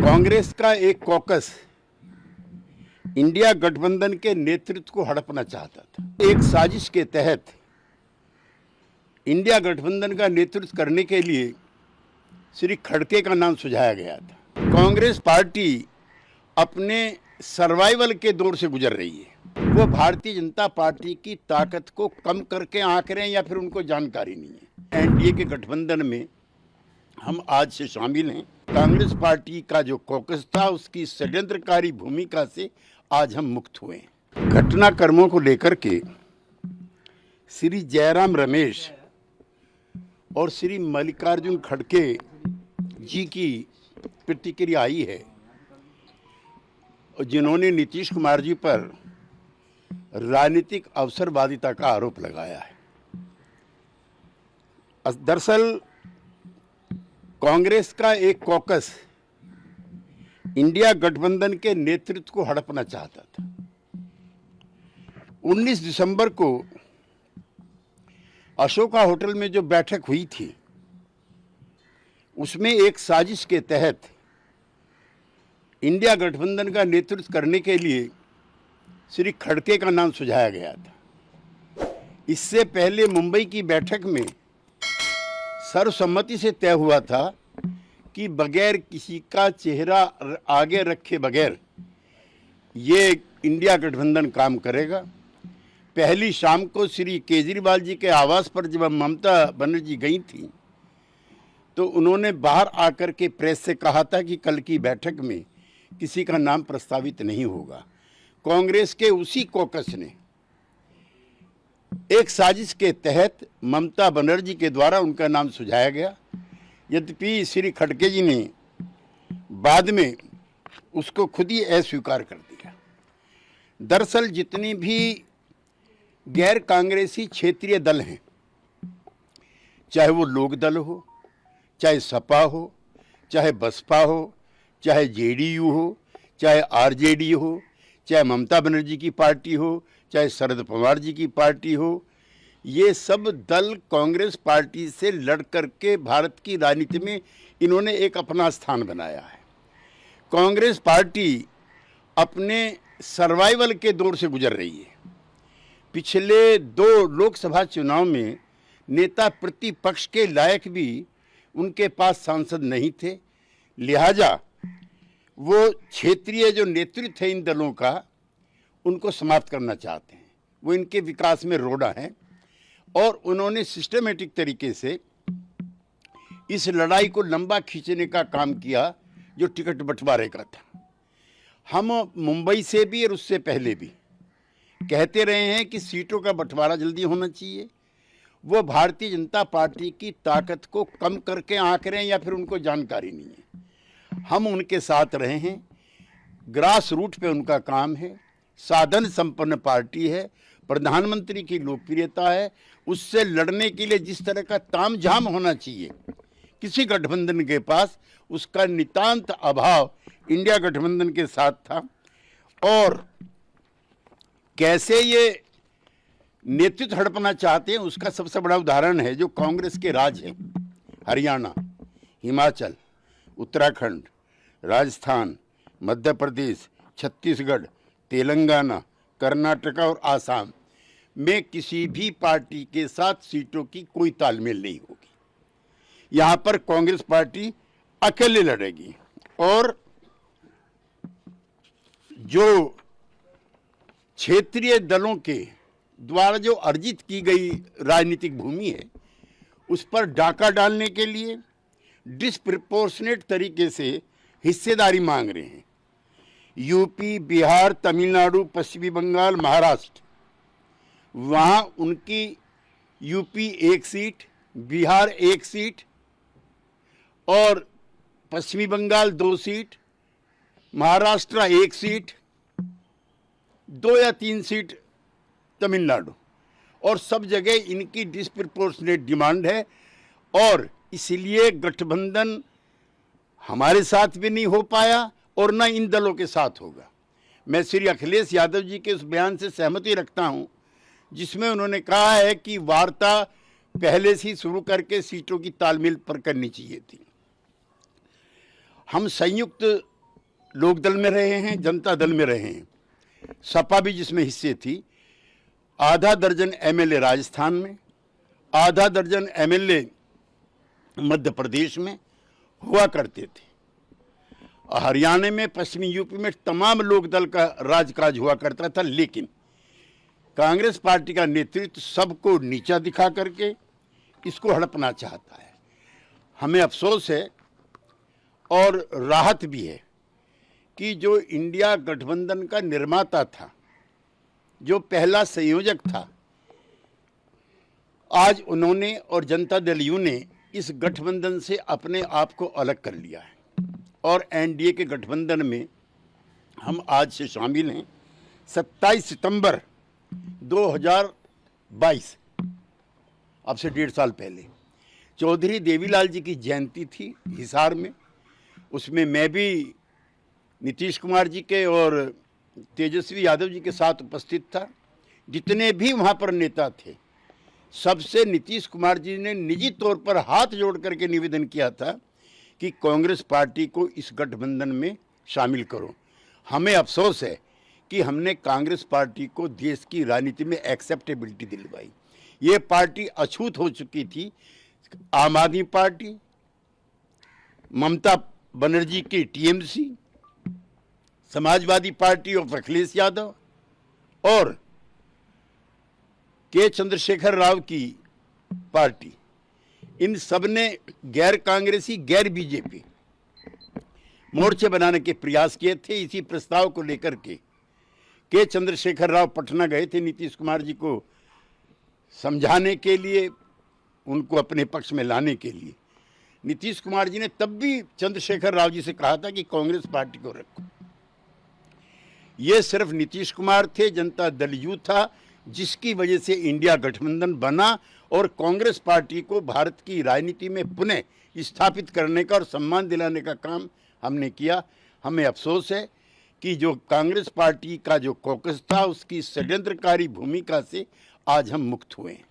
कांग्रेस का एक caucus India गठबंधन के नेतृत्व को हड़पना चाहता था। एक साजिश के तहत इंडिया गठबंधन का नेतृत्व करने के लिए श्री खड़गे का नाम सुझाया गया था। कांग्रेस पार्टी अपने सर्वाइवल के दौर से गुजर रही है। वो भारतीय जनता पार्टी की ताकत को कम करके आंक रहे हैं या फिर उनको जानकारी नहीं है। एनडीए के गठबंधन में हम आज से शामिल हैं। कांग्रेस पार्टी का जो कॉकस था उसकी षड्यंत्रकारी भूमिका से आज हम मुक्त हुए हैं। घटनाक्रमों को लेकर के श्री जयराम रमेश और श्री मल्लिकार्जुन खड़गे जी की प्रतिक्रिया आई है, जिन्होंने नीतीश कुमार जी पर राजनीतिक अवसरवादिता का आरोप लगाया है। दरअसल कांग्रेस का एक कॉकस इंडिया गठबंधन के नेतृत्व को हड़पना चाहता था। 19 दिसंबर को अशोका होटल में जो बैठक हुई थी उसमें एक साजिश के तहत इंडिया गठबंधन का नेतृत्व करने के लिए श्री खड़गे का नाम सुझाया गया था। इससे पहले मुंबई की बैठक में सर्वसम्मति से तय हुआ था कि बगैर किसी का चेहरा आगे रखे बगैर ये इंडिया गठबंधन काम करेगा। पहली शाम को श्री केजरीवाल जी के आवास पर जब ममता बनर्जी गई थी तो उन्होंने बाहर आकर के प्रेस से कहा था कि कल की बैठक में किसी का नाम प्रस्तावित नहीं होगा। कांग्रेस के उसी कॉकस ने एक साजिश के तहत ममता बनर्जी के द्वारा उनका नाम सुझाया गया। यद्यपि श्री खड़गे जी ने बाद में उसको खुद ही अस्वीकार कर दिया। दरअसल जितनी भी गैर कांग्रेसी क्षेत्रीय दल हैं, चाहे वो लोक दल हो, चाहे सपा हो, चाहे बसपा हो, चाहे जेडीयू हो, चाहे आरजेडी हो, चाहे ममता बनर्जी की पार्टी हो, चाहे शरद पवार जी की पार्टी हो, ये सब दल कांग्रेस पार्टी से लड़ करके भारत की राजनीति में इन्होंने एक अपना स्थान बनाया है। कांग्रेस पार्टी अपने सर्वाइवल के दौर से गुजर रही है। पिछले 2 लोकसभा चुनाव में नेता प्रतिपक्ष के लायक भी उनके पास सांसद नहीं थे, लिहाजा वो क्षेत्रीय जो नेतृत्व है इन दलों का उनको समाप्त करना चाहते हैं। वो इनके विकास में रोड़ा है और उन्होंने सिस्टमेटिक तरीके से इस लड़ाई को लंबा खींचने का काम किया जो टिकट बंटवारे का था। हम मुंबई से भी और उससे पहले भी कहते रहे हैं कि सीटों का बंटवारा जल्दी होना चाहिए। वो भारतीय जनता पार्टी की ताकत को कम करके आंक रहे हैं या फिर उनको जानकारी नहीं है। हम उनके साथ रहे हैं। ग्रास रूट पे उनका काम है। साधन संपन्न पार्टी है। प्रधानमंत्री की लोकप्रियता है। उससे लड़ने के लिए जिस तरह का तामझाम होना चाहिए किसी गठबंधन के पास, उसका नितांत अभाव इंडिया गठबंधन के साथ था। और कैसे ये नेतृत्व हड़पना चाहते हैं उसका सबसे बड़ा उदाहरण है जो कांग्रेस के राज्य हैं, हरियाणा, हिमाचल, उत्तराखंड, राजस्थान, मध्य प्रदेश, छत्तीसगढ़, तेलंगाना, कर्नाटक और आसाम में किसी भी पार्टी के साथ सीटों की कोई तालमेल नहीं होगी। यहाँ पर कांग्रेस पार्टी अकेले लड़ेगी और जो क्षेत्रीय दलों के द्वारा जो अर्जित की गई राजनीतिक भूमि है उस पर डाका डालने के लिए डिस्प्रपोर्शनेट तरीके से हिस्सेदारी मांग रहे हैं। यूपी, बिहार, तमिलनाडु, पश्चिमी बंगाल, महाराष्ट्र, वहाँ उनकी यूपी 1 सीट, बिहार 1 सीट और पश्चिमी बंगाल 2 सीट, महाराष्ट्र 1 सीट, 2 या 3 सीट तमिलनाडु, और सब जगह इनकी डिस्प्रपोर्शनेट डिमांड है। और इसलिए गठबंधन हमारे साथ भी नहीं हो पाया और न इन दलों के साथ होगा। मैं श्री अखिलेश यादव जी के उस बयान से सहमति रखता हूं जिसमें उन्होंने कहा है कि वार्ता पहले से ही शुरू करके सीटों की तालमेल पर करनी चाहिए थी। हम संयुक्त लोकदल में रहे हैं, जनता दल में रहे हैं, सपा भी जिसमें हिस्से थी। आधा दर्जन एमएलए राजस्थान में, आधा दर्जन एमएलए मध्य प्रदेश में हुआ करते थे। हरियाणा में, पश्चिमी यूपी में तमाम लोकदल का राजकाज हुआ करता था, लेकिन कांग्रेस पार्टी का नेतृत्व सबको नीचा दिखा करके इसको हड़पना चाहता है। हमें अफसोस है और राहत भी है कि जो इंडिया गठबंधन का निर्माता था, जो पहला संयोजक था, आज उन्होंने और जनता दल यू ने इस गठबंधन से अपने आप को अलग कर लिया है और एनडीए के गठबंधन में हम आज से शामिल हैं। 27 सितंबर 2022, अब से 1.5 साल पहले, चौधरी देवीलाल जी की जयंती थी हिसार में। उसमें मैं भी नीतीश कुमार जी के और तेजस्वी यादव जी के साथ उपस्थित था। जितने भी वहाँ पर नेता थे, सबसे नीतीश कुमार जी ने निजी तौर पर हाथ जोड़ करके निवेदन किया था कि कांग्रेस पार्टी को इस गठबंधन में शामिल करो। हमें अफसोस है कि हमने कांग्रेस पार्टी को देश की राजनीति में एक्सेप्टेबिलिटी दिलवाई। ये पार्टी अछूत हो चुकी थी। आम आदमी पार्टी, ममता बनर्जी की TMC, Samajwadi party of Akhilesh Yadav और के चंद्रशेखर राव की पार्टी, इन सब ने गैर कांग्रेसी, गैर बीजेपी मोर्चे बनाने के प्रयास किए थे। इसी प्रस्ताव को लेकर के चंद्रशेखर राव पटना गए थे नीतीश कुमार जी को समझाने के लिए, उनको अपने पक्ष में लाने के लिए। नीतीश कुमार जी ने तब भी चंद्रशेखर राव जी से कहा था कि कांग्रेस पार्टी को रखो। ये सिर्फ नीतीश कुमार थे, जनता दल यू था, जिसकी वजह से इंडिया गठबंधन बना और कांग्रेस पार्टी को भारत की राजनीति में पुनः स्थापित करने का और सम्मान दिलाने का काम हमने किया। हमें अफसोस है कि जो कांग्रेस पार्टी का जो कॉकस था, उसकी षड्यंत्रकारी भूमिका से आज हम मुक्त हुए हैं।